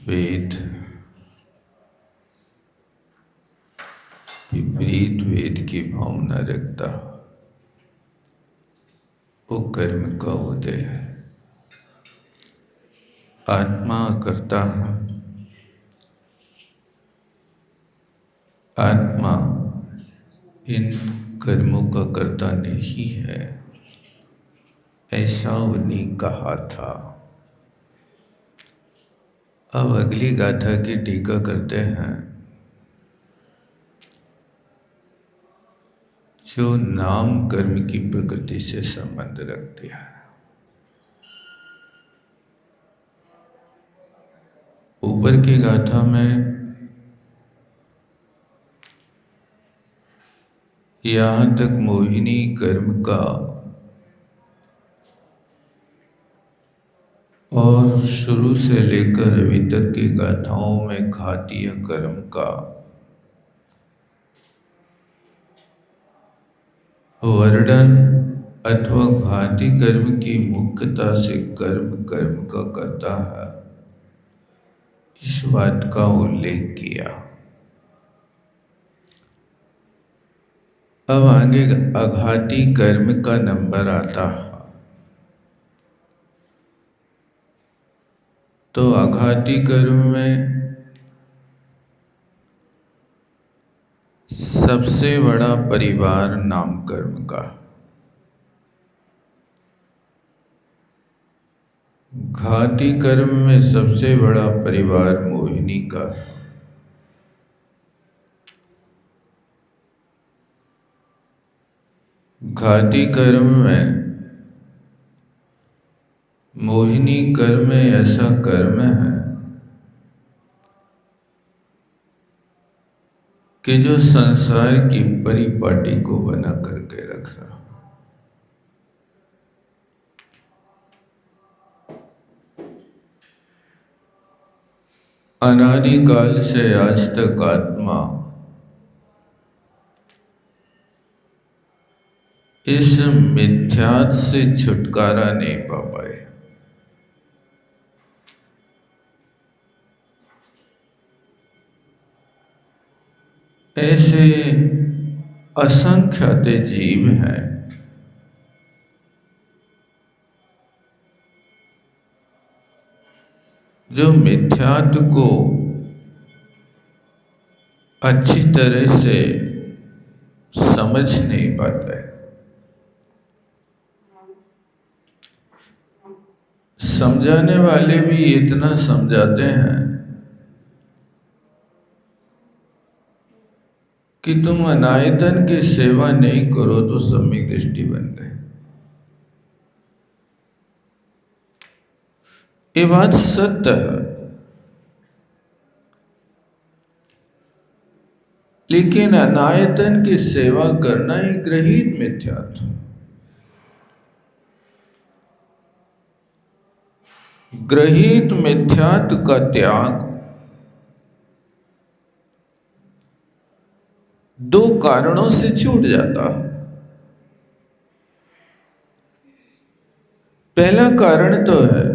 वेद विपरीत वेद की भावना रखता, वो कर्म का उदय है। आत्मा करता है, आत्मा इन कर्मों का कर्ता नहीं है, ऐसा उन्हें कहा था। अब अगली गाथा की टीका करते हैं। जो नाम कर्म की प्रकृति से संबंध रखते हैं। ऊपर की गाथा में यहाँ तक मोहिनी कर्म का और शुरू से लेकर अभी तक की गाथाओं में घातीय कर्म का वर्णन अथवा घाती कर्म की मुख्यता से कर्म कर्म का करता है, इस बात का उल्लेख किया। अब आगे अघाती कर्म का नंबर आता है। तो अघाती कर्म में सबसे बड़ा परिवार नाम कर्म का, घाती कर्म में सबसे बड़ा परिवार मोहिनी का। घाती कर्म में मोहिनी कर्म ऐसा कर्म है कि जो संसार की परिपाटी को बना करके रख रहा। अनादिकाल से आज तक आत्मा इस मिथ्यात्व से छुटकारा नहीं पा पाए। ऐसे असंख्यात जीव हैं जो मिथ्यात्व को अच्छी तरह से समझ नहीं पाते। समझाने वाले भी इतना समझाते हैं कि तुम अनायतन की सेवा नहीं करो तो सम्यक दृष्टि बन गए। ये बात सत्य है, लेकिन अनायतन की सेवा करना ही ग्रहित मिथ्यात्व। ग्रहित मिथ्यात्व का त्याग दो कारणों से छूट जाता। पहला कारण तो है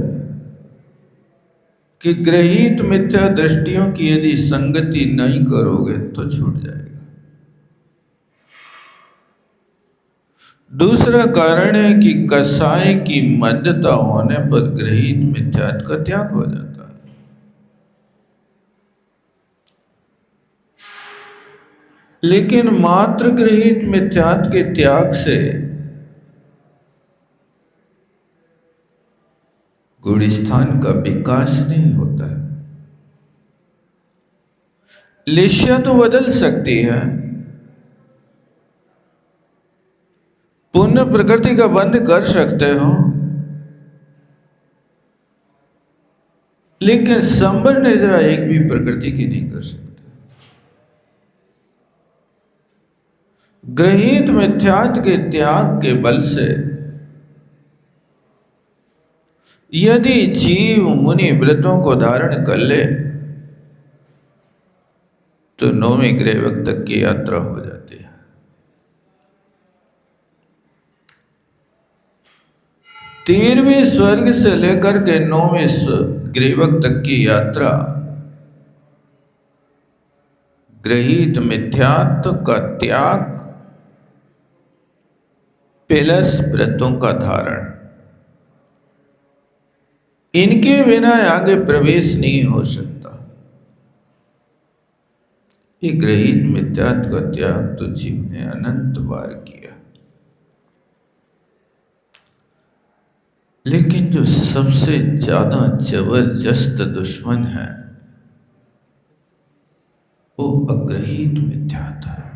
कि ग्रहित मिथ्या दृष्टियों की यदि संगति नहीं करोगे तो छूट जाएगा। दूसरा कारण है कि कसाय की मध्यता होने पर ग्रहित मिथ्यात्व का त्याग हो जाता है। लेकिन मात्र ग्रहित मिथ्यात्व के त्याग से गुणस्थान का विकास नहीं होता है। लिश्या तो बदल सकती है, पुण्य प्रकृति का बंध कर सकते हो, लेकिन संबर निद्रा एक भी प्रकृति की नहीं कर सकते। ग्रहित मिथ्यात्व के त्याग के बल से यदि जीव मुनि व्रतों को धारण कर ले तो 9वें ग्रह तक की यात्रा हो जाती है। 13वें स्वर्ग से लेकर के 9वें ग्रह तक की यात्रा गृहीत मिथ्यात्व का त्याग प्लस व्रतों का धारण, इनके बिना आगे प्रवेश नहीं हो सकता। ये गृहीत मिथ्यात्व का त्याग तो जीव ने अनंत बार किया, लेकिन जो सबसे ज्यादा जबरदस्त दुश्मन है वो अग्रहीत मिथ्यात्व है।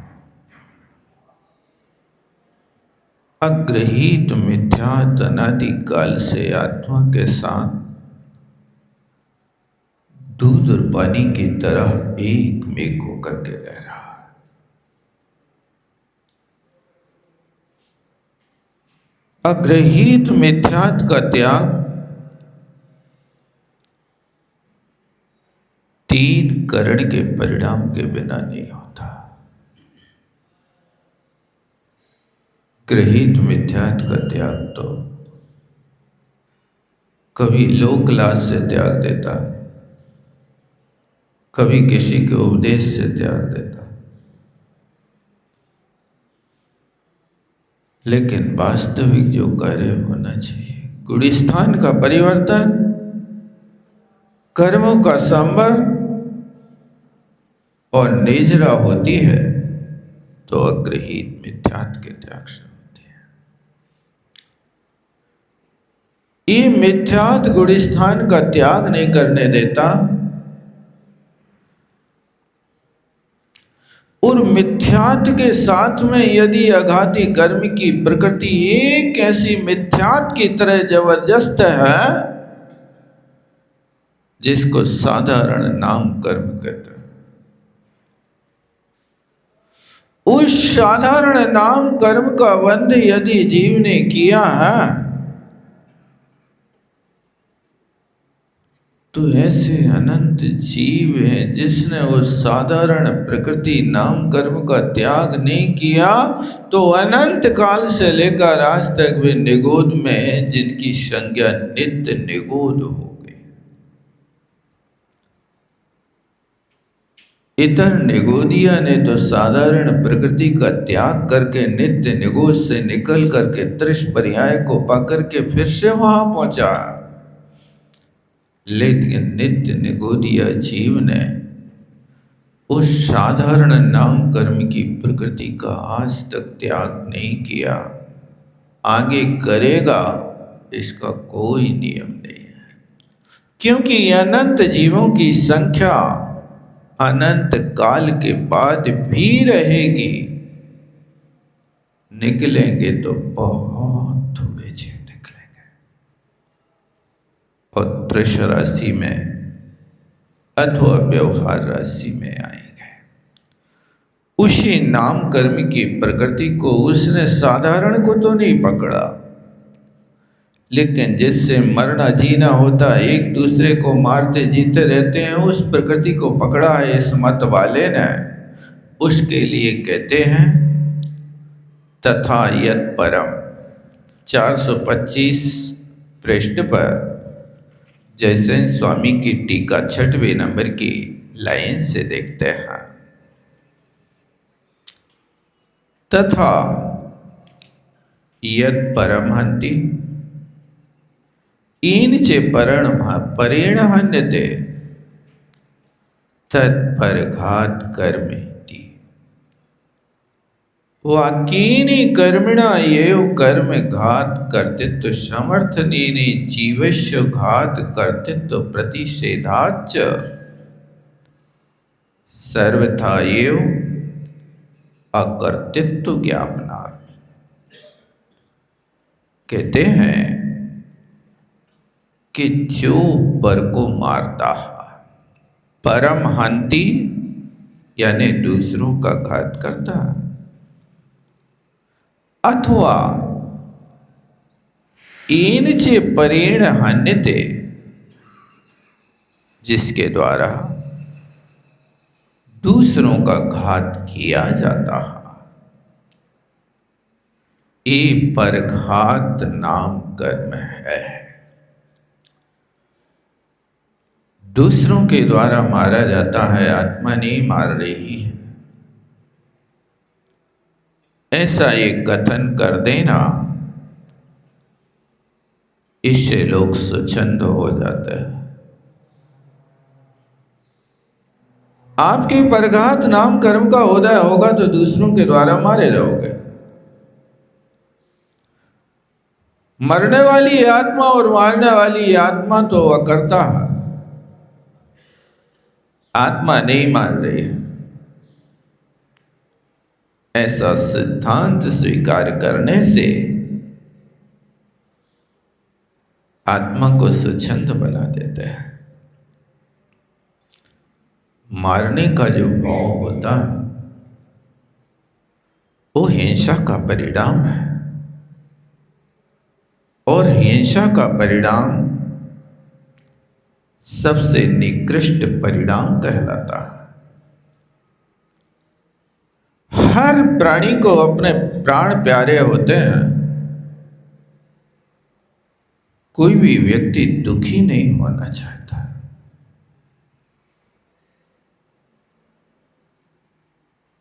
अग्रहीत मिथ्यात्व अनादि काल से आत्मा के साथ दूध और पानी की तरह एक मेघ होकर के रह रहा है। अग्रहीत मिथ्यात्व का त्याग तीन करण के परिणाम के बिना नहीं होता। गृहीत मिथ्यात्व का त्याग तो कभी लोक लाज से त्याग देता, कभी किसी के उपदेश से त्याग देता, लेकिन वास्तविक जो कार्य होना चाहिए, गुणस्थान का परिवर्तन, कर्मों का संवर और निजरा होती है तो अग्रहीत मिथ्यात्व के त्याग से होती है। ये मिथ्यात्व गुणस्थान का त्याग नहीं करने देता और मिथ्यात्व के साथ में यदि आघाती कर्म की प्रकृति एक ऐसी मिथ्यात्व की तरह जबरदस्त है जिसको साधारण नाम कर्म कहते हैं। उस साधारण नाम कर्म का बंध यदि जीव ने किया है तो ऐसे अनंत जीव हैं जिसने उस साधारण प्रकृति नाम कर्म का त्याग नहीं किया तो अनंत काल से लेकर आज तक वे निगोद में हैं, जिनकी संज्ञा नित्य निगोद हो गई। इतर निगोदिया ने तो साधारण प्रकृति का त्याग करके नित्य निगोद से निकल करके त्रिश पर्याय को पाकर के फिर से वहां पहुंचा, लेकिन नित्य निगोदिया जीव ने उस साधारण नाम कर्म की प्रकृति का आज तक त्याग नहीं किया, आगे करेगा इसका कोई नियम नहीं है, क्योंकि अनंत जीवों की संख्या अनंत काल के बाद भी रहेगी। निकलेंगे तो बहुत थोड़े जीव निकलेंगे और त्रिश राशि में अथवा व्यवहार राशि में आएंगे। उसी नाम कर्म की प्रकृति को उसने साधारण को तो नहीं पकड़ा, लेकिन जिससे मरना जीना होता, एक दूसरे को मारते जीते रहते हैं, उस प्रकृति को पकड़ा है इस मत वाले ने। उसके लिए कहते हैं तथा यत् परम, 425 पृष्ठ पर जयसेन स्वामी की टीका 6वें नंबर की लाइन से देखते हैं। तथा यत् परमहंति ईनचे परेण हन्यते तत्परघात कर्मेति। वाकीनि कर्मिणा एव कर्म घात कर्तृत्व समर्थनीनि जीवस्य घात कर्तृत्व प्रतिषेधाच्च सर्वथा एव अकर्तृत्व ज्ञापनात्। कहते हैं कि जो पर को मारता है, परमहंति यानी दूसरों का घात करता है, अथवा ईनचे परेण हन्यते, जिसके द्वारा दूसरों का घात किया जाता है, ये परघात नाम कर्म है। दूसरों के द्वारा मारा जाता है, आत्मा नहीं मार रही है। ऐसा ये कथन कर देना, इससे लोग स्वच्छंद हो जाते हैं। आपके परघात नाम कर्म का उदय होगा तो दूसरों के द्वारा मारे जाओगे। मरने वाली आत्मा और मारने वाली आत्मा तो अकर्ता है, आत्मा नहीं मार रही है। ऐसा सिद्धांत स्वीकार करने से आत्मा को स्वच्छंद बना देते हैं। मारने का जो भाव होता है वो हिंसा का परिणाम है, और हिंसा का परिणाम सबसे निकृष्ट परिणाम कहलाता है। हर प्राणी को अपने प्राण प्यारे होते हैं। कोई भी व्यक्ति दुखी नहीं होना चाहता।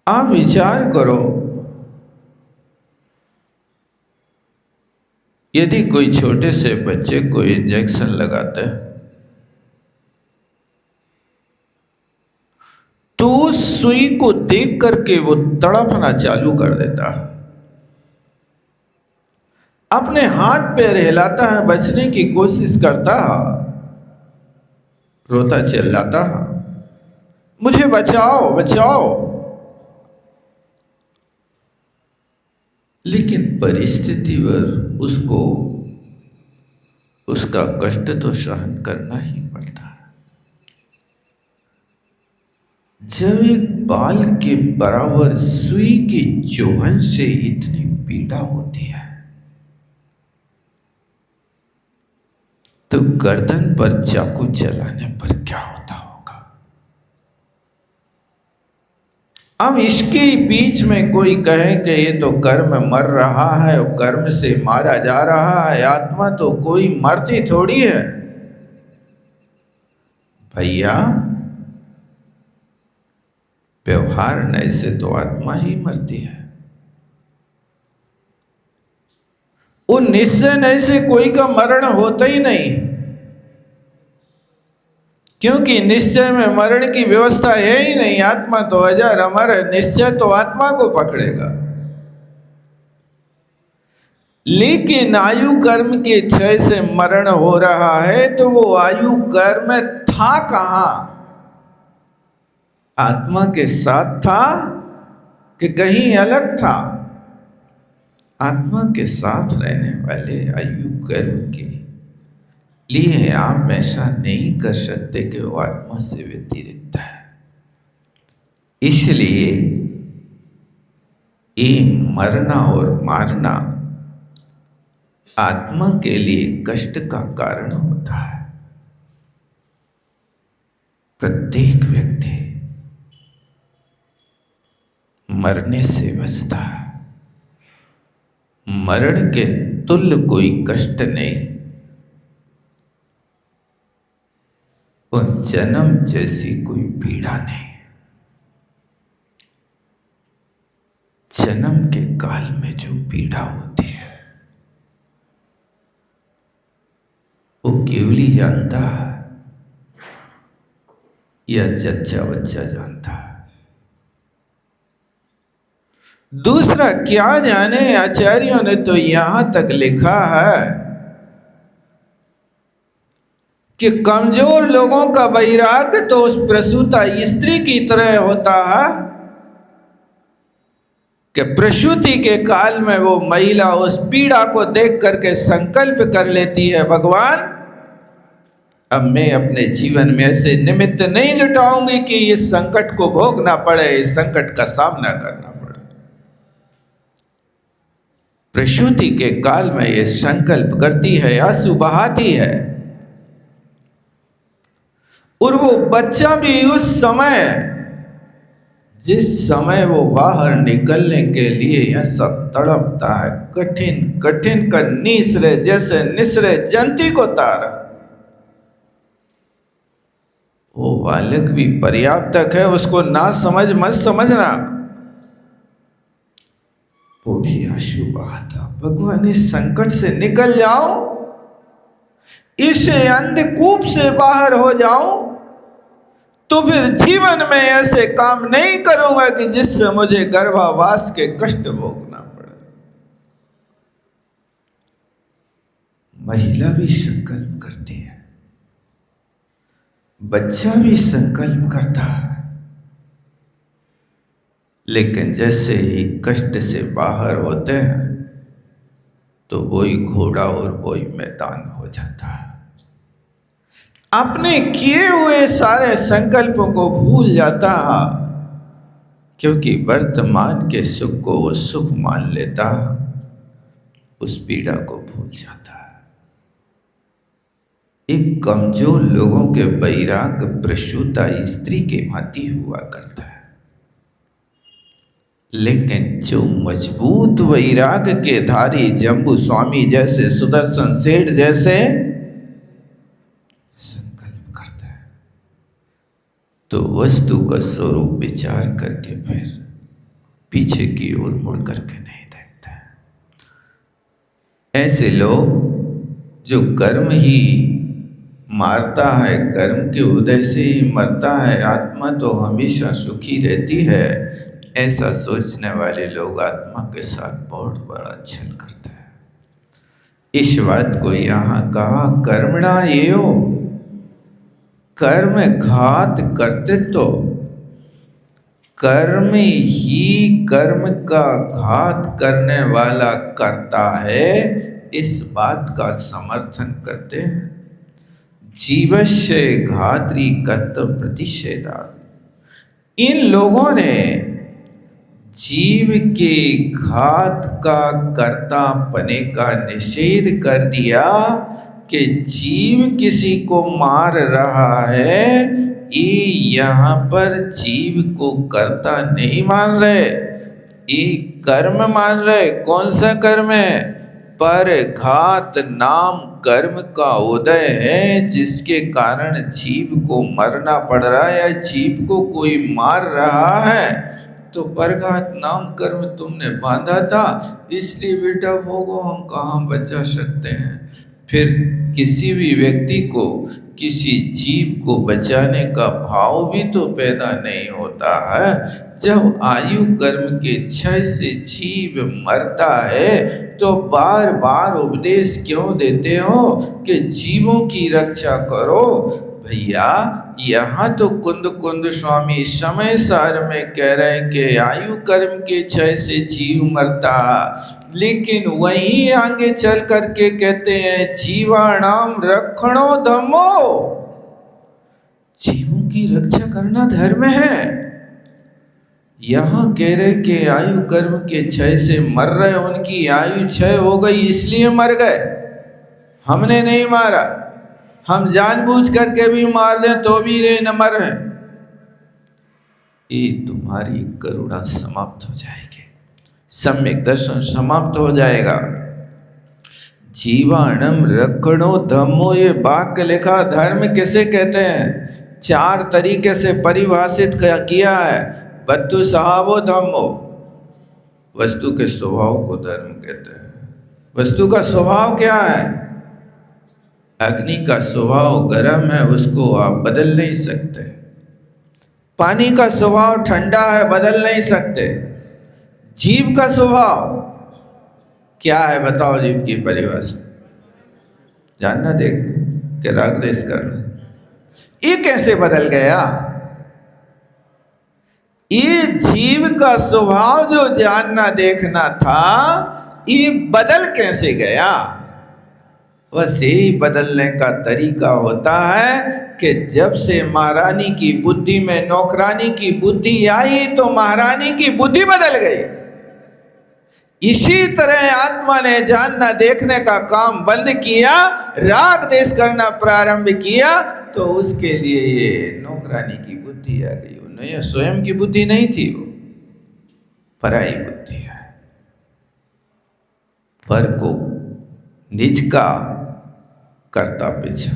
आप विचार करो, यदि कोई छोटे से बच्चे को इंजेक्शन लगाते हैं तो उस सुई को देख करके वो तड़पना चालू कर देता है, अपने हाथ पैर हिलाता है, बचने की कोशिश करता है, रोता चिल्लाता है, मुझे बचाओ बचाओ। लेकिन परिस्थिति पर उसको उसका कष्ट तो सहन करना ही पड़ता है। जब एक बाल के बराबर सुई की चुभन से इतनी पीड़ा होती है तो गर्दन पर चाकू चलाने पर क्या होता होगा। अब इसके बीच में कोई कहे कि ये तो कर्म मर रहा है और कर्म से मारा जा रहा है, आत्मा तो कोई मरती थोड़ी है। भैया, व्यवहार नहीं से तो आत्मा ही मरती है। वो निश्चय नहीं से कोई का मरण होता ही नहीं, क्योंकि निश्चय में मरण की व्यवस्था है ही नहीं। आत्मा तो अजर अमर है, निश्चय तो आत्मा को पकड़ेगा। लेकिन आयु कर्म के क्षय से मरण हो रहा है तो वो आयु कर्म था कहां? आत्मा के साथ था कि कहीं अलग था? आत्मा के साथ रहने वाले आयु कर्म के लिए आप ऐसा नहीं कर सकते कि वो आत्मा से व्यतिरिक्त है। इसलिए ये मरना और मारना आत्मा के लिए कष्ट का कारण होता है। प्रत्येक व्यक्ति मरने से बचता है। मरण के तुल्य कोई कष्ट नहीं, और जन्म जैसी कोई पीड़ा नहीं। जन्म के काल में जो पीड़ा होती है वो केवल ही जानता है या जच्चा बच्चा जानता है। दूसरा क्या जाने, आचार्यों ने तो यहां तक लिखा है कि कमजोर लोगों का वैराग्य तो उस प्रसूता स्त्री की तरह होता है कि प्रसूति के काल में वो महिला उस पीड़ा को देख करके संकल्प कर लेती है, भगवान अब मैं अपने जीवन में ऐसे निमित्त नहीं जुटाऊंगी कि इस संकट को भोगना पड़े, इस संकट का सामना करना पड़े। प्रसूति के काल में ये संकल्प करती है, आंसू बहाती है, और वो बच्चा भी उस समय, जिस समय वो बाहर निकलने के लिए ऐसा तड़पता है, कठिन कठिन का निसरे जैसे निसरे जंती को तार, वो बालक भी पर्याप्त है, उसको ना समझ मत समझना। वो भी आंसू बहाता, भगवान इस संकट से निकल जाओ, इस अंधकूप से बाहर हो जाऊं, तो फिर जीवन में ऐसे काम नहीं करूंगा कि जिससे मुझे गर्भावास के कष्ट भोगना पड़े। महिला भी संकल्प करती है, बच्चा भी संकल्प करता है, लेकिन जैसे ही कष्ट से बाहर होते हैं तो वही घोड़ा और वही मैदान हो जाता है। अपने किए हुए सारे संकल्पों को भूल जाता है, क्योंकि वर्तमान के सुख को वो सुख मान लेता है, उस पीड़ा को भूल जाता है। एक कमजोर लोगों के वैराग्य प्रसूता स्त्री के भांति हुआ करता है, लेकिन जो मजबूत वैराग्य के धारी जम्बू स्वामी जैसे, सुदर्शन सेठ जैसे संकल्प करता है, तो वस्तु का स्वरूप विचार करके फिर पीछे की ओर मुड़ करके नहीं देखता है। ऐसे लोग जो कर्म ही मारता है, कर्म के उदय से ही मरता है, आत्मा तो हमेशा सुखी रहती है, ऐसा सोचने वाले लोग आत्मा के साथ बहुत बड़ा छल करते हैं। इस बात को यहाँ कहा, कर्मणा एव, कर्म घात करते, तो कर्म ही कर्म का घात करने वाला करता है, इस बात का समर्थन करते हैं। जीवस्य घात्री कर्तव्य प्रतिषेधा, इन लोगों ने जीव के घात का कर्ता पने का निषेध कर दिया कि जीव किसी को मार रहा है, ये यहाँ पर जीव को कर्ता नहीं मान रहे, ये कर्म मान रहे। कौन सा कर्म है? पर घात नाम कर्म का उदय है, जिसके कारण जीव को मरना पड़ रहा है या जीव को कोई मार रहा है। तो परघात नाम कर्म तुमने बांधा था, इसलिए बेटा भोगो, हम कहाँ बचा सकते हैं। फिर किसी भी व्यक्ति को, किसी जीव को बचाने का भाव भी तो पैदा नहीं होता है। जब आयु कर्म के क्षय से जीव मरता है तो बार बार उपदेश क्यों देते हो कि जीवों की रक्षा करो। भैया यहाँ तो कुंद स्वामी समय सार में कह रहे कि आयु कर्म के क्षय से जीव मरता, लेकिन वहीं आगे चल करके कहते हैं जीवाणाम रक्षणो धम्मो, जीवों की रक्षा करना धर्म है। यहाँ कह रहे कि आयु कर्म के क्षय से मर रहे, उनकी आयु क्षय हो गई इसलिए मर गए, हमने नहीं मारा। हम जानबूझ करके भी मार दें तो भी रे न मर है। ये तुम्हारी करुणा समाप्त हो जाएगी, सम्यक दर्शन समाप्त हो जाएगा। जीवाणम रक्षणो धम्मो, ये वाक्य लिखा। धर्म किसे कहते हैं? 4 तरीके से परिभाषित किया है। वस्तु स्वभावो धम्मो, वस्तु के स्वभाव को धर्म कहते हैं। वस्तु का स्वभाव क्या है? अग्नि का स्वभाव गर्म है, उसको आप बदल नहीं सकते। पानी का स्वभाव ठंडा है, बदल नहीं सकते। जीव का स्वभाव क्या है बताओ? जीव की परिभाषा जानना, देखना कि राग द्वेष करना। ये कैसे बदल गया? ये जीव का स्वभाव जो जानना देखना था, ये बदल कैसे गया? बस यही बदलने का तरीका होता है कि जब से महारानी की बुद्धि में नौकरानी की बुद्धि आई तो महारानी की बुद्धि बदल गई। इसी तरह आत्मा ने जानना देखने का काम बंद किया, राग द्वेष करना प्रारंभ किया, तो उसके लिए ये नौकरानी की बुद्धि आ गई। उन्हें स्वयं की बुद्धि नहीं थी, वो पराई बुद्धि है। पर को निज का करता पीछा,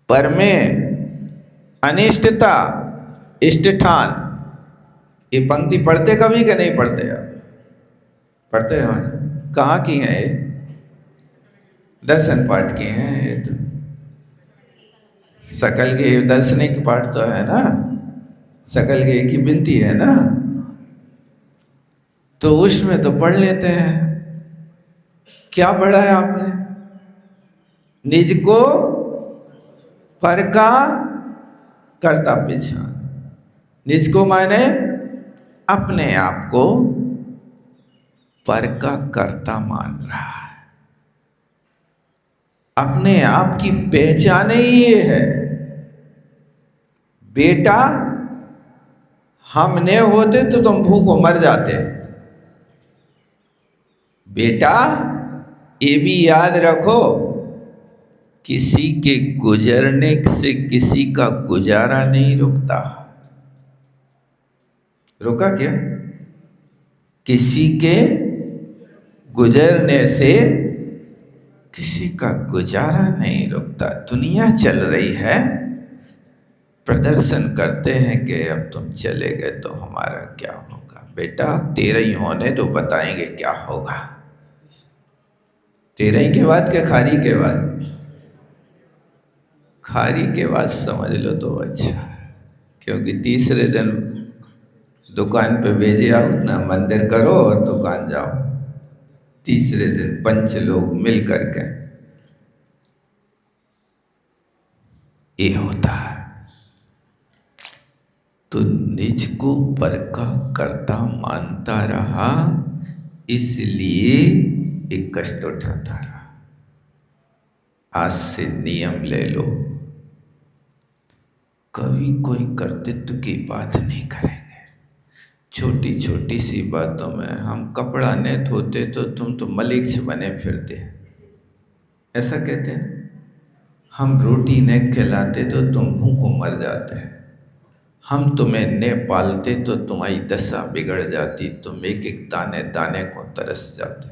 पर में अनिष्टता इष्टठान। ये पंक्ति पढ़ते कभी कि नहीं पढ़ते आप? पढ़ते हो ना? कहाँ की हैं ये? दर्शन पाठ की हैं ये तो। सकल के दार्शनिक पाठ तो है ना, सकल के एक ही बिनती है ना, तो उसमें तो पढ़ लेते हैं। क्या पढ़ा है आपने? निज को पर का करता पहचान। निज को माने अपने आप को पर का कर्ता मान रहा है। अपने आप की पहचान ही ये है। बेटा हम नहीं होते तो तुम भूखों मर जाते। बेटा ये भी याद रखो, किसी के गुजरने से किसी का गुजारा नहीं रुकता। रुका क्या? किसी के गुजरने से किसी का गुजारा नहीं रुकता। दुनिया चल रही है, प्रदर्शन करते हैं कि अब तुम चले गए तो हमारा क्या होगा। बेटा तेरे ही होने तो बताएंगे क्या होगा। तेरे ही के बाद के खारी के बाद? खारी के बाद समझ लो तो अच्छा है, क्योंकि तीसरे दिन दुकान पे भेजे आओ ना, मंदिर करो और दुकान जाओ। तीसरे दिन पंच लोग मिल करके ये होता है। तो निज को पर का कर्ता मानता रहा, इसलिए एक कष्ट उठाता रहा। आज से नियम ले लो, कभी कोई कर्तृत्व की बात नहीं करेंगे। छोटी छोटी सी बातों में हम कपड़ा नहीं धोते तो तुम तो मलिक्ष बने फिरते, ऐसा कहते हैं। हम रोटी नहीं खिलाते तो तुम भूखों मर जाते हैं। हम तुम्हें ने पालते तो तुम्हारी दशा बिगड़ जाती, तुम एक एक दाने दाने को तरस जाते।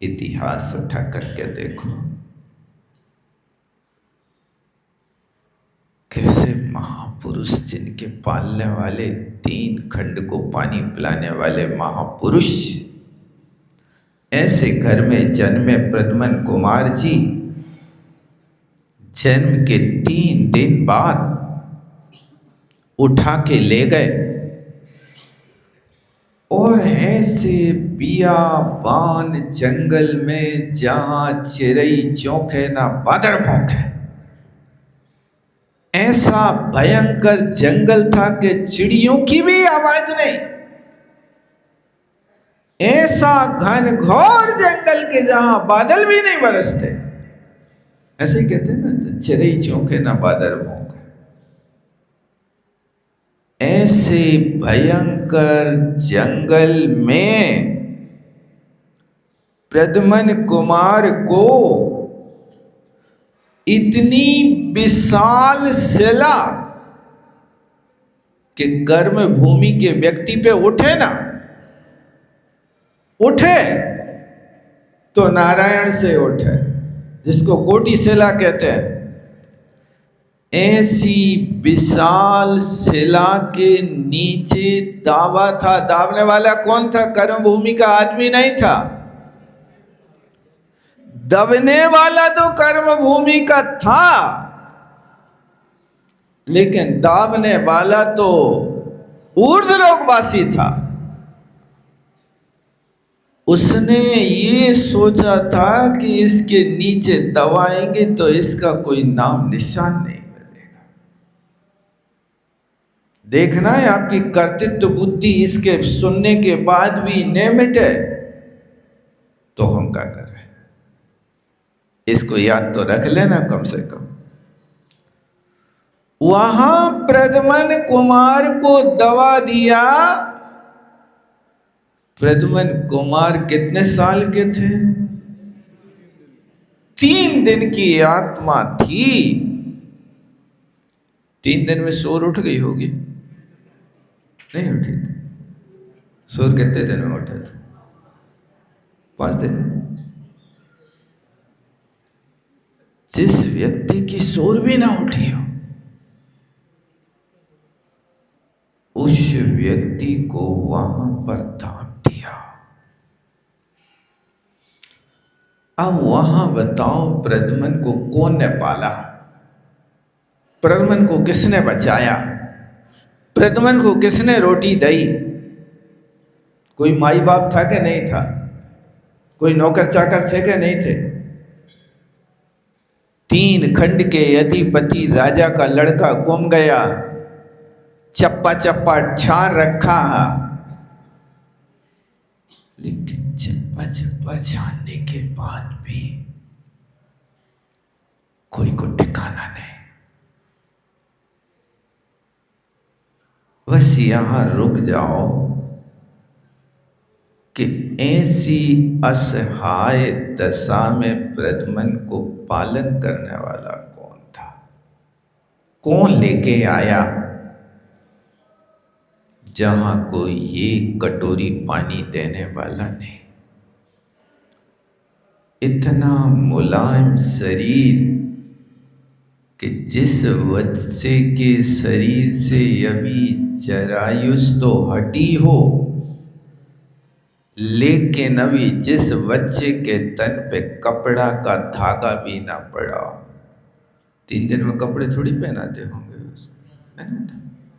इतिहास उठा करके देखो, कैसे महापुरुष, जिनके पालने वाले 3 खंड को पानी पिलाने वाले महापुरुष, ऐसे घर में जन्मे प्रद्युम्न कुमार जी जन्म के 3 दिन बाद उठा के ले गए और ऐसे बियाबान जंगल में जहां चिड़ई चौंके ना बादल भौंके, ऐसा भयंकर जंगल था कि चिड़ियों की भी आवाज नहीं। ऐसा घनघोर जंगल के जहां बादल भी नहीं बरसते। ऐसे ही कहते हैं ना, चिड़ई चौंके ना बादल भौंके। ऐसे भयंकर जंगल में प्रद्युम्न कुमार को इतनी विशाल शिला कि गर्म भूमि के व्यक्ति पे उठे ना, उठे तो नारायण से उठे, जिसको कोटि शिला कहते हैं। ऐसी विशाल शिला के नीचे दावा था। दावने वाला कौन था? कर्म भूमि का आदमी नहीं था। दबने वाला तो कर्म भूमि का था, लेकिन दाबने वाला तो ऊर्ध्वलोकवासी था। उसने ये सोचा था कि इसके नीचे दबाएंगे तो इसका कोई नाम निशान नहीं मिलेगा। देखना है आपकी कर्तृत्व बुद्धि इसके सुनने के बाद भी न मिटे तो हम क्या करें। इसको याद तो रख लेना कम से कम। वहां प्रद्युम्न कुमार को दवा दिया। प्रद्युम्न कुमार कितने साल के थे? 3 दिन की आत्मा थी। 3 दिन में शोर उठ गई होगी? नहीं उठी थी। शोर कितने दिन में उठे थे? 5 दिन। जिस व्यक्ति की शोर भी ना उठी हो, उस व्यक्ति को वहां पर दाब दिया। अब वहां बताओ प्रद्युम्न को कौन ने पाला, प्रद्युम्न को किसने बचाया, प्रद्युम्न को किसने रोटी दी? कोई माई बाप था कि नहीं था? कोई नौकर चाकर थे कि नहीं थे? 3 खंड के अधिपति राजा का लड़का गुम गया, चप्पा चप्पा छान रखा, लेकिन चप्पा चप्पा छानने के बाद भी कोई को ठिकाना नहीं। बस यहां रुक जाओ कि ऐसी असहाय दशा में प्रद्युम्न को पालन करने वाला कौन था, कौन लेके आया, जहां कोई एक कटोरी पानी देने वाला नहीं। इतना मुलायम शरीर कि जिस बच्चे के शरीर से अभी जरायुष तो हटी हो, लेकिन अभी जिस बच्चे के तन पे कपड़ा का धागा भी ना पड़ा, 3 दिन में कपड़े थोड़ी पहनाते होंगे उसको,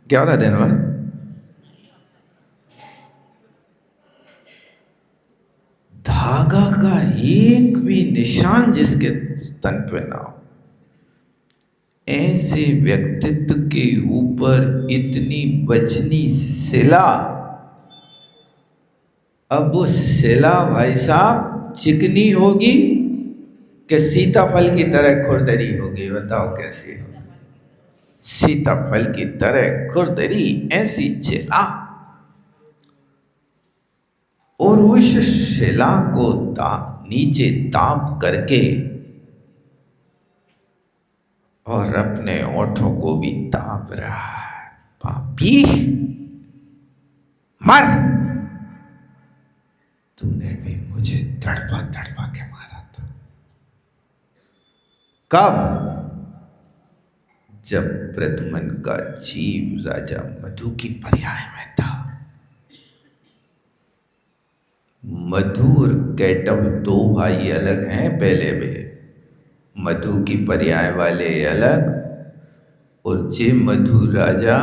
11 दिन बाद। धागा का एक भी निशान जिसके तन पे ना हो, ऐसे व्यक्तित्व के ऊपर इतनी वजनी शिला, अब वो शिला भाई साहब चिकनी होगी कि सीताफल की तरह खुरदरी होगी? बताओ कैसी होगी? सीताफल की तरह खुरदरी ऐसी शिला, और उस शिला को नीचे ताप करके और अपने ओठों को भी ताप रहा है, पापी मर, तूने भी मुझे तड़पा तड़पा के मारा था। कब? जब प्रद्युम्न का जीव राजा मधु की पर्याय में था। मधु और कैटव 2 भाई अलग हैं पहले में, मधु की पर्याय वाले अलग, और जे मधु राजा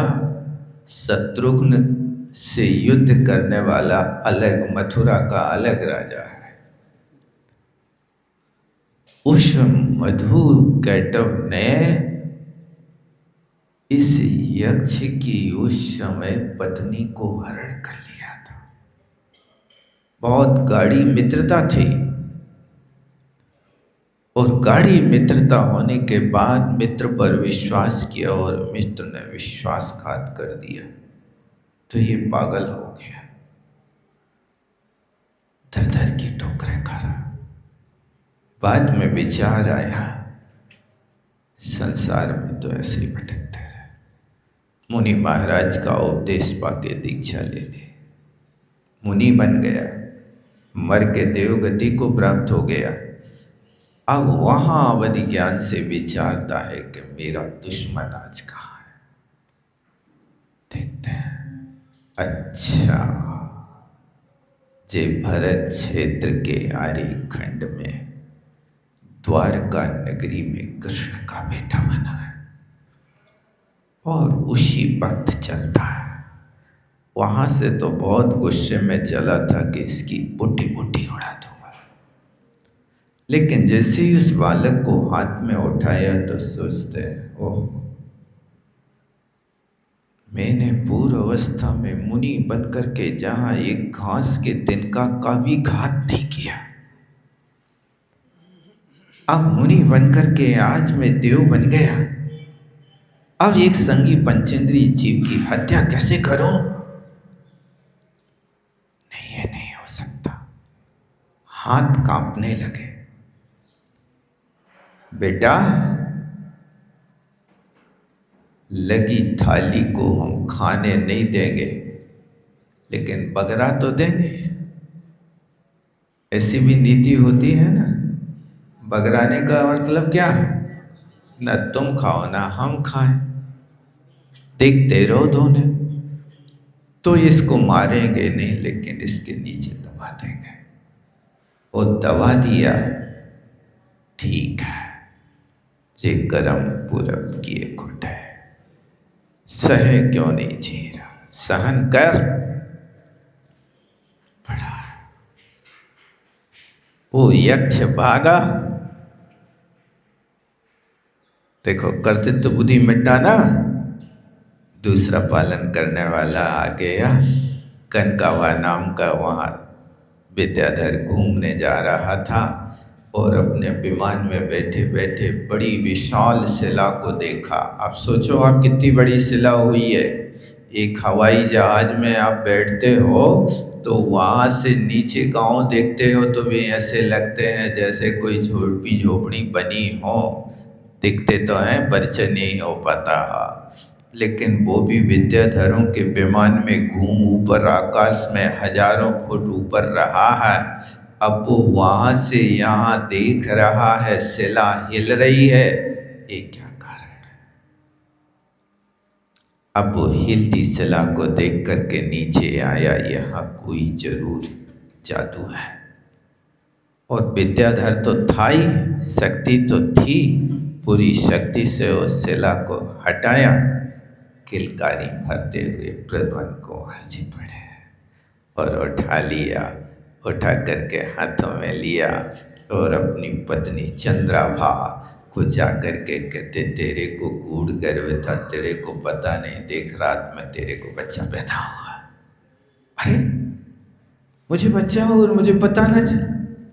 शत्रुघ्न से युद्ध करने वाला अलग, मथुरा का अलग राजा है। उस मधु कैटव ने इस यक्ष की उस समय पत्नी को हरण कर लिया था। बहुत गाढ़ी मित्रता थी, और गाढ़ी मित्रता होने के बाद मित्र पर विश्वास किया और मित्र ने विश्वासघात कर दिया, तो ये पागल हो गया, दर दर की ठोकरें खा रहा। बाद में विचार आया, संसार में तो ऐसे ही भटकते रहे। मुनि महाराज का उपदेश पाके दीक्षा ले ली, मुनि बन गया, मर के देवगति को प्राप्त हो गया। अब वहां अवधि ज्ञान से विचारता है कि मेरा दुश्मन आज कहाँ है। देखते हैं, अच्छा, जे भरत क्षेत्र के आर्य खंड में द्वारका नगरी में कृष्ण का बेटा बना है, और उसी वक्त चलता है। वहां से तो बहुत गुस्से में चला था कि इसकी बुड्ढी बुड्ढी उड़ा दूंगा, लेकिन जैसे ही उस बालक को हाथ में उठाया तो सोचते, ओह, मैंने पूर्व अवस्था में मुनि बनकर के जहां एक घास के तिनका का भी घात नहीं किया, अब मुनि बनकर के आज मैं देव बन गया, अब एक संगी पंचेंद्रिय जीव की हत्या कैसे करूं? नहीं, ये नहीं हो सकता। हाथ कांपने लगे। बेटा, लगी थाली को हम खाने नहीं देंगे, लेकिन बगरा तो देंगे। ऐसी भी नीति होती है ना। बगराने का मतलब क्या है? ना तुम खाओ ना हम खाएं, देखते रहो दोनों। तो इसको मारेंगे नहीं, लेकिन इसके नीचे दबा देंगे। और दबा दिया ठीक है, जे कर्म पूरब किए खोटे, सहे क्यों नहीं जी रहा, सहन कर पड़ा। वो यक्ष भागा, देखो कर्तृत्व बुद्धि मिटा ना, दूसरा पालन करने वाला आ गया। कनकावा नाम का वहाँ विद्याधर घूमने जा रहा था और अपने विमान में बैठे बैठे बड़ी विशाल शिला को देखा। आप सोचो आप कितनी बड़ी शिला हुई है। एक हवाई जहाज में आप बैठते हो तो वहाँ से नीचे गांव देखते हो तो भी ऐसे लगते हैं जैसे कोई झोपड़ी झोपड़ी बनी हो, दिखते तो हैं परिचय नहीं हो पाता। लेकिन वो भी विद्याधरों के विमान में घूम ऊपर आकाश में हजारों फुट ऊपर रहा है। अब वो वहाँ से यहाँ देख रहा है, शिला हिल रही है, ये क्या कारण है। अब वो हिलती शिला को देख करके नीचे आया, यहाँ कोई जरूर जादू है। और विद्याधर तो था ही, शक्ति तो थी, पूरी शक्ति से उस शिला को हटाया। किलकारी भरते हुए प्रद्युम्न कुंवर जी पड़े और उठा लिया, उठा करके हाथों में लिया और अपनी पत्नी चंद्राभा को जा करके कहते, तेरे को गूढ़ गर्व था, तेरे को पता नहीं, देख रात में तेरे को बच्चा पैदा हुआ। अरे मुझे बच्चा हो और मुझे पता ना चल,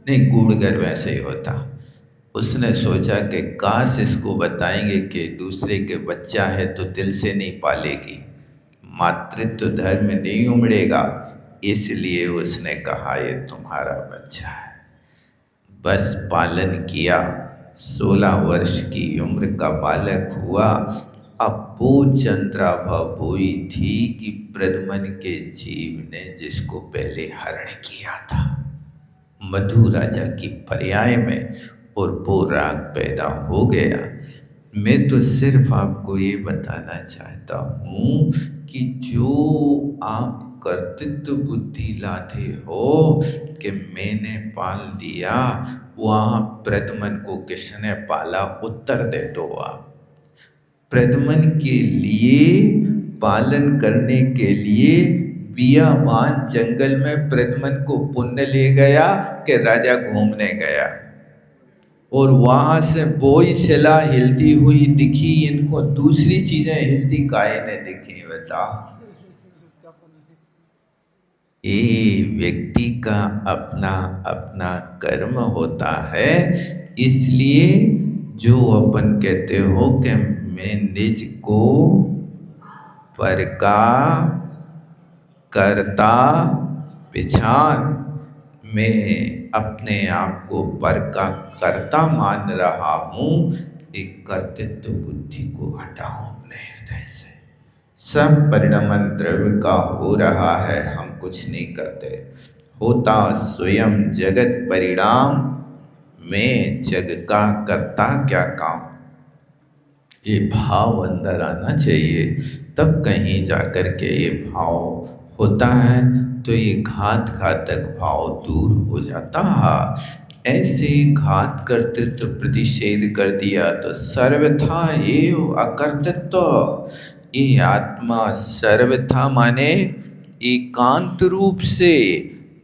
नहीं गूढ़ गर्व ऐसे ही होता। उसने सोचा कि काश इसको बताएंगे कि दूसरे के बच्चा है तो दिल से नहीं पालेगी, मातृत्व धर्म नहीं उमड़ेगा, इसलिए उसने कहा ये तुम्हारा बच्चा है। बस पालन किया, 16 वर्ष की उम्र का बालक हुआ। अब वो चंद्राभा बोई थी कि प्रद्युम्न के जीव ने जिसको पहले हरण किया था मधु राजा की पर्याय में, और वो राग पैदा हो गया। मैं तो सिर्फ आपको ये बताना चाहता हूँ कि जो आप कर्तृत्व बुद्धि लाते हो कि मैंने पाल दिया, वहाँ प्रद्युम्न को किसने पाला, उत्तर दे दो आप। प्रद्युम्न के लिए पालन करने के लिए बियाबान जंगल में प्रद्युम्न को पुण्य ले गया कि राजा घूमने गया, और वहां से बोई शिला हिलती हुई दिखी, इनको दूसरी चीजें हिलती काहे ने दिखी बताओ। ये व्यक्ति का अपना अपना कर्म होता है। इसलिए जो अपन कहते हो कि मैं निज को पर का करता पिछान, मैं अपने आप को पर का कर्ता मान रहा हूँ, एक कर्तृत्व बुद्धि को हटाओ अपने हृदय से। सब परिणमन द्रव्य का हो रहा है, हम कुछ नहीं करते, होता स्वयं जगत परिणाम, मैं जग का करता क्या काम। ये भाव अंदर आना चाहिए, तब कहीं जाकर के ये भाव होता है तो ये घातक भाव दूर हो जाता है। ऐसे घात कर्तृत्व प्रतिषेध कर दिया तो सर्वथा एव अकर्तृत्व, ये आत्मा सर्वथा माने एकांत रूप से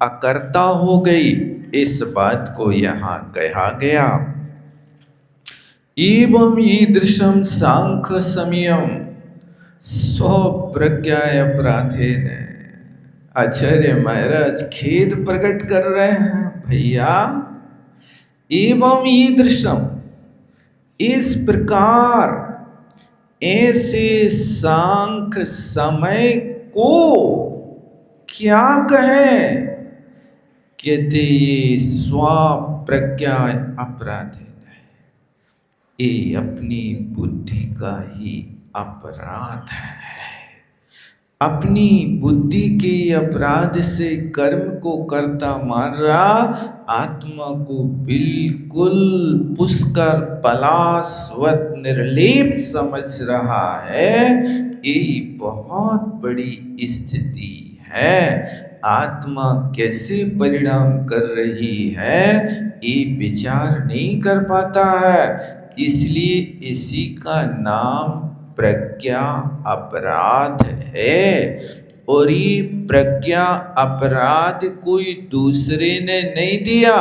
अकर्ता हो गई। इस बात को यहाँ कहा गया। एवं ईदृशम सांख्य समयम स्वप्रज्ञा अपराधेन। आचार्य महाराज खेद प्रकट कर रहे हैं, भैया एवं ईदृशम, इस प्रकार ऐसे सांख्य समय को क्या कहें, कहते ये स्वप्रज्ञा अपराध है, ये अपनी बुद्धि का ही अपराध है। अपनी बुद्धि के अपराध से कर्म को कर्ता मान रहा, आत्मा को बिल्कुल पुष्कर पलाशवत निर्लेप समझ रहा है। ये बहुत बड़ी स्थिति है। आत्मा कैसे परिणाम कर रही है ये विचार नहीं कर पाता है। इसलिए इसी का नाम प्रज्ञा अपराध है। और ये प्रज्ञा अपराध कोई दूसरे ने नहीं दिया,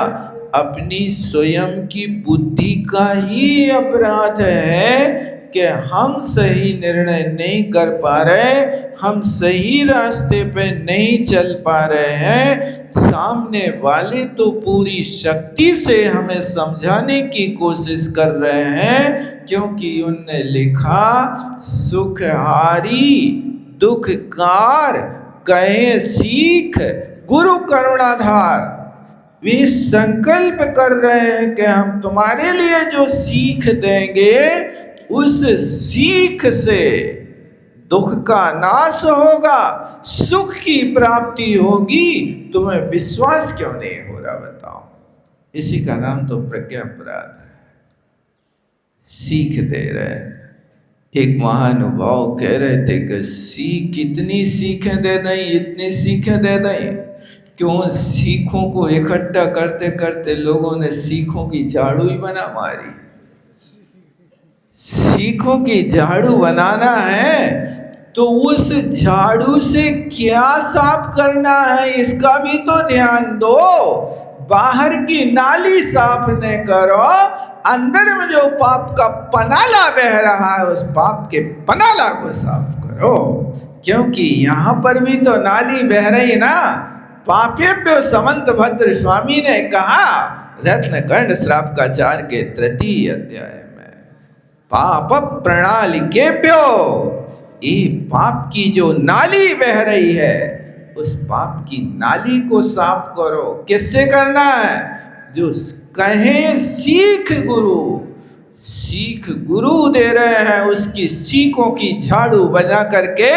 अपनी स्वयं की बुद्धि का ही अपराध है कि हम सही निर्णय नहीं कर पा रहे, हम सही रास्ते पे नहीं चल पा रहे हैं। सामने वाले तो पूरी शक्ति से हमें समझाने की कोशिश कर रहे हैं, क्योंकि उनने लिखा सुखहारी दुखकार कहे सीख गुरु करुणाधार। वे संकल्प कर रहे हैं कि हम तुम्हारे लिए जो सीख देंगे उस सीख से दुख का नाश होगा, सुख की प्राप्ति होगी। तुम्हें विश्वास क्यों नहीं हो रहा बताओ? इसी का नाम तो प्रज्ञा अपराध है। सीख दे रहे हैं। एक महानुभाव कह रहे थे कि कितनी सीखें दे दें, इतनी सीखें दे दें, क्यों सीखों को इकट्ठा करते करते लोगों ने सीखों की झाड़ू ही बना मारी। सीखों की झाड़ू बनाना है तो उस झाड़ू से क्या साफ करना है इसका भी तो ध्यान दो। बाहर की नाली साफ न करो, अंदर में जो पाप का पनाला बह रहा है उस पाप के पनाला को साफ करो। क्योंकि यहाँ पर भी तो नाली बह रही ना। पापेभ्यो समंत भद्र स्वामी ने कहा रत्न गंड श्राप का 4 के तृतीय अध्याय में, पाप प्रणाली के प्यो, ये पाप की जो नाली बह रही है उस पाप की नाली को साफ करो। किससे करना है? जो कहे सीख गुरु, सीख गुरु दे रहे हैं, उसकी सीखों की झाड़ू बजा करके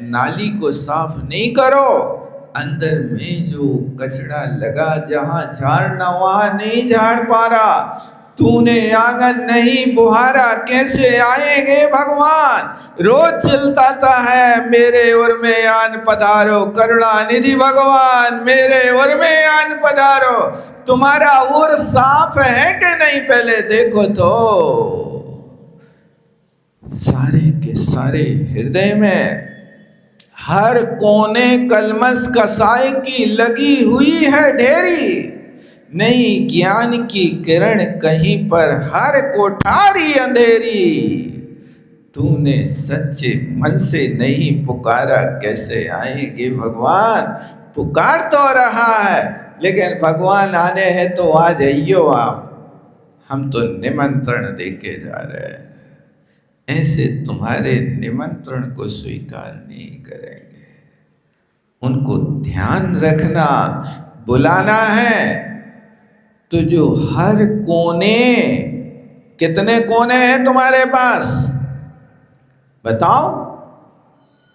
नाली को साफ नहीं करो। अंदर में जो कचरा लगा, जहां झाड़ना वहां नहीं झाड़ पा रहा। तूने आंगन नहीं बुहारा, कैसे आएंगे भगवान? रोज चिल्लाता है मेरे ओर में आन पधारो, करुणा निधि भगवान मेरे ओर में आन पधारो। तुम्हारा ओर साफ है कि नहीं पहले देखो तो। सारे के सारे हृदय में हर कोने कलमस कसाई की लगी हुई है ढेरी। नहीं ज्ञान की किरण कहीं पर, हर कोठारी अंधेरी। तूने सच्चे मन से नहीं पुकारा, कैसे आएंगे भगवान? पुकार तो रहा है लेकिन भगवान आने हैं तो आ जाइयो आप, हम तो निमंत्रण देके जा रहे हैं। ऐसे तुम्हारे निमंत्रण को स्वीकार नहीं करेंगे। उनको ध्यान रखना, बुलाना है तो जो हर कोने, कितने कोने हैं तुम्हारे पास बताओ?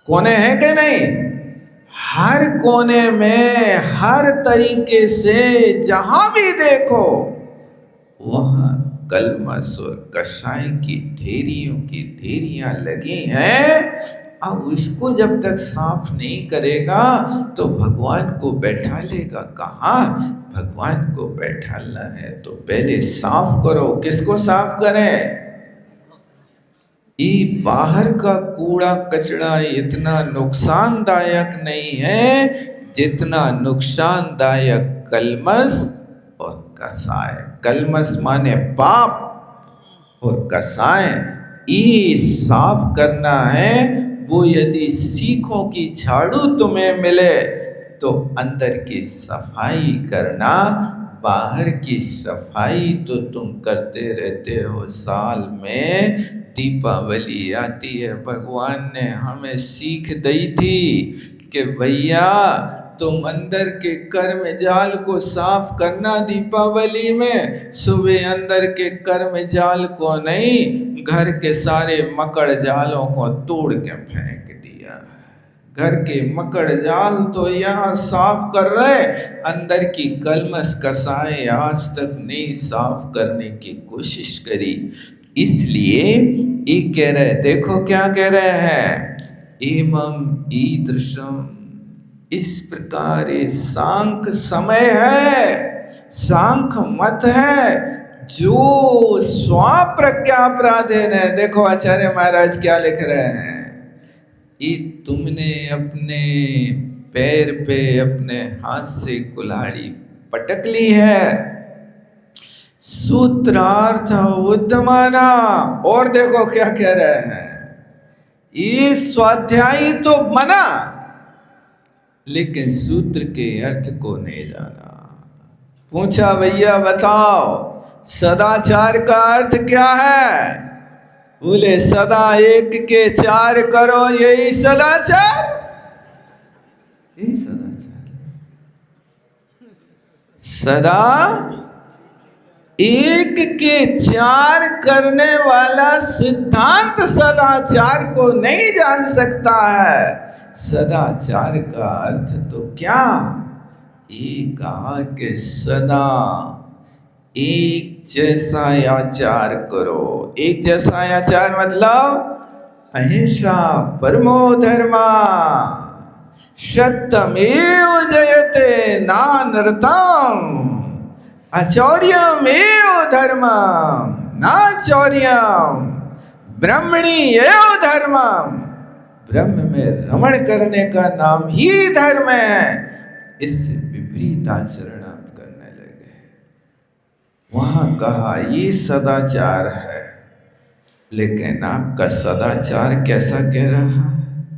कोने हैं कि नहीं? हर कोने में हर तरीके से जहां भी देखो वहां कलमस और कषाय की ढेरियों की ढेरियां लगी हैं। अब उसको जब तक साफ नहीं करेगा तो भगवान को बैठा लेगा कहाँ? भगवान को बैठाना है तो पहले साफ करो। किसको साफ करें? ये बाहर का कूड़ा कचरा इतना नुकसानदायक नहीं है जितना नुकसानदायक कलमस और कसाय। कलमस माने पाप और कसाय ये साफ करना है। वो यदि सीखों की झाड़ू तुम्हें मिले तो अंदर की सफाई करना, बाहर की सफाई तो तुम करते रहते हो। साल में दीपावली आती है, भगवान ने हमें सीख दी थी कि भैया तुम अंदर के कर्म जाल को साफ करना दीपावली में। सुबह अंदर के कर्म जाल को नहीं, घर के सारे मकड़ जालों को तोड़ के फेंक दिया। घर के मकड़ जाल तो यहाँ साफ कर रहे, अंदर की कलमस कसाए आज तक नहीं साफ करने की कोशिश करी। इसलिए ये कह रहे, देखो क्या कह रहे हैं, एवं ईदृशम इस प्रकार ये सांख समय है, सांख मत है जो स्वाप्रज्ञा अपराधीन है। देखो आचार्य महाराज क्या लिख रहे हैं, ये तुमने अपने पैर पे अपने हाथ से कुल्हाड़ी पटक ली है, सूत्रार्थ उद्यमाना। और देखो क्या कह रहे हैं, ये स्वाध्यायी तो मना लेकिन सूत्र के अर्थ को नहीं जाना। पूछा भैया बताओ सदाचार का अर्थ क्या है? बोले सदा एक के चार करो, यही सदाचार, यही सदाचार। सदा एक के चार करने वाला सिद्धांत सदाचार को नहीं जान सकता है। सदाचार का अर्थ तो क्या? एक कहा कि सदा एक जैसा आचार करो। एक जैसा आचार मतलब अहिंसा परमो धर्मा, सत्यमेव जयते नानृतम, अचौर्यमेव धर्मम नाचौर्यम, ब्रह्मणि एव धर्मम। ब्रह्म में रमण करने का नाम ही धर्म है। इससे विपरीत आचरण आप करने लगे। वहां कहा ये सदाचार है, लेकिन आपका सदाचार कैसा कह रहा है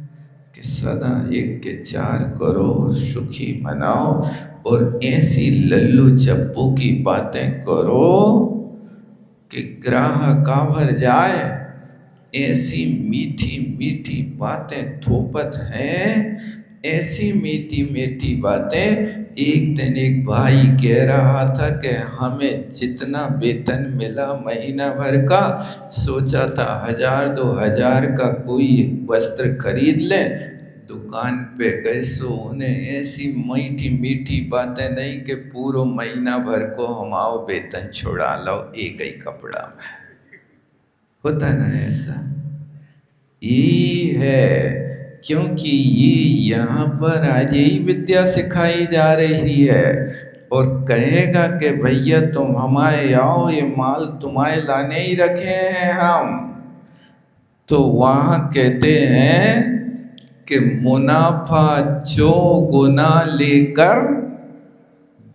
कि सदा एक के चार करो और सुखी मनाओ और ऐसी लल्लू चप्पू की बातें करो कि ग्राहक कांवर जाए। ऐसी मीठी मीठी बातें थोपत हैं, ऐसी मीठी मीठी बातें। एक दिन एक भाई कह रहा था कि हमें जितना वेतन मिला महीना भर का, सोचा था 1000-2000 का कोई वस्त्र खरीद ले। दुकान पे गए सो उन्हें ऐसी मीठी मीठी बातें नहीं कि पूरा महीना भर को हम आओ वेतन छोड़ा लो एक ही कपड़ा में। होता ना ऐसा? ये है क्योंकि ये यहाँ पर आज यही विद्या सिखाई जा रही है। और कहेगा कि भैया तुम हमारे आओ, ये माल तुम्हारे लाने ही रखे हैं हम, तो वहाँ कहते हैं कि मुनाफा चौगुना लेकर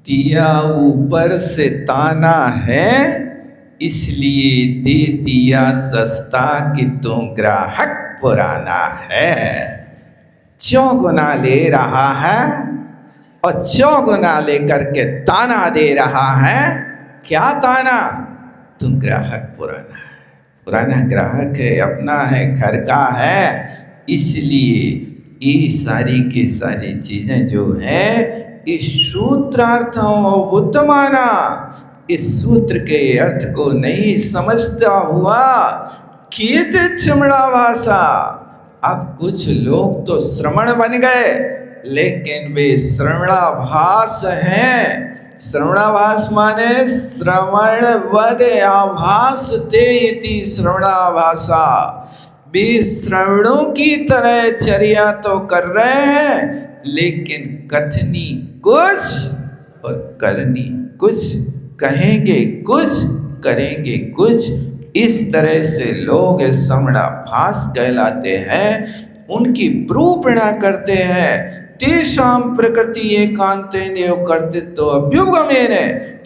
दिया ऊपर से ताना है, इसलिए दे दिया सस्ता कि तू ग्राहक पुराना है। चौगुना ले रहा है और चौगुना लेकर के ताना दे रहा है। क्या ताना? तू ग्राहक पुराना है, पुराना ग्राहक है, अपना है, घर का है। इसलिए ये सारी की सारी चीजें जो है इस सूत्रार्थों बुद्धमाना, इस सूत्र के अर्थ को नहीं समझता हुआ कीत चमड़ा भाषा। अब कुछ लोग तो श्रवण बन गए, लेकिन वे श्रवणाभास हैं। श्रवणाभास माने श्रवण वद आभास ते इति श्रवणाभासा। वे श्रवणों की तरह चर्या तो कर रहे हैं, लेकिन कथनी कुछ और करनी कुछ, कहेंगे कुछ करेंगे कुछ। इस तरह से लोग श्रवणाभास कहलाते हैं, उनकी प्रूपणा करते हैं। तेषां प्रकृति एकांतेन कर्तृत्व अभ्युपगमेन,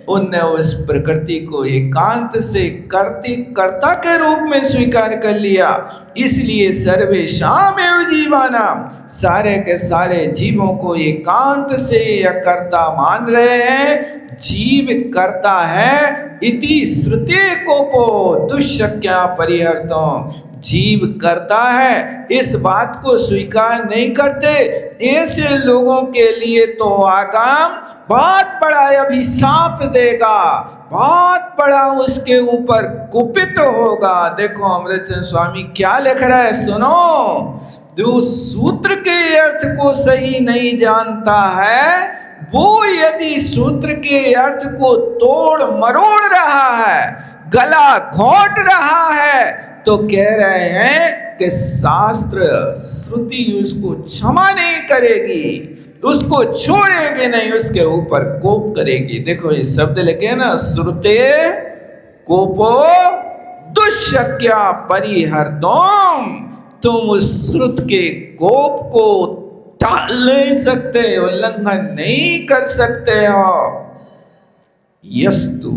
उनने उस प्रकृति को एकांत से कर्ता के रूप में स्वीकार कर लिया। इसलिए सर्वेषां एव जीवानां, सारे के सारे जीवों को एकांत से या कर्ता मान रहे हैं। जीव करता है इति श्रुते कोपो दुष्शक्या परिहर्तों। जीव करता है इस बात को स्वीकार नहीं करते। ऐसे लोगों के लिए तो आगाम बहुत बड़ा अभिशाप देगा, बहुत बड़ा उसके ऊपर कुपित होगा। देखो अमृतचंद स्वामी क्या लिख रहा है, सुनो। जो सूत्र के अर्थ को सही नहीं जानता है, वो यदि सूत्र के अर्थ को तोड़ मरोड़ रहा है, गला घोंट रहा है, तो कह रहे हैं कि शास्त्र श्रुति उसको क्षमा नहीं करेगी। उसको छोड़ेगी नहीं, उसके ऊपर कोप करेगी। देखो ये शब्द लिखे ना, श्रुते कोपो दुष्शक्या परिहर्तुम। तुम उस श्रुत के कोप को टाल नहीं सकते, उल्लंघन नहीं कर सकते हो। यस्तु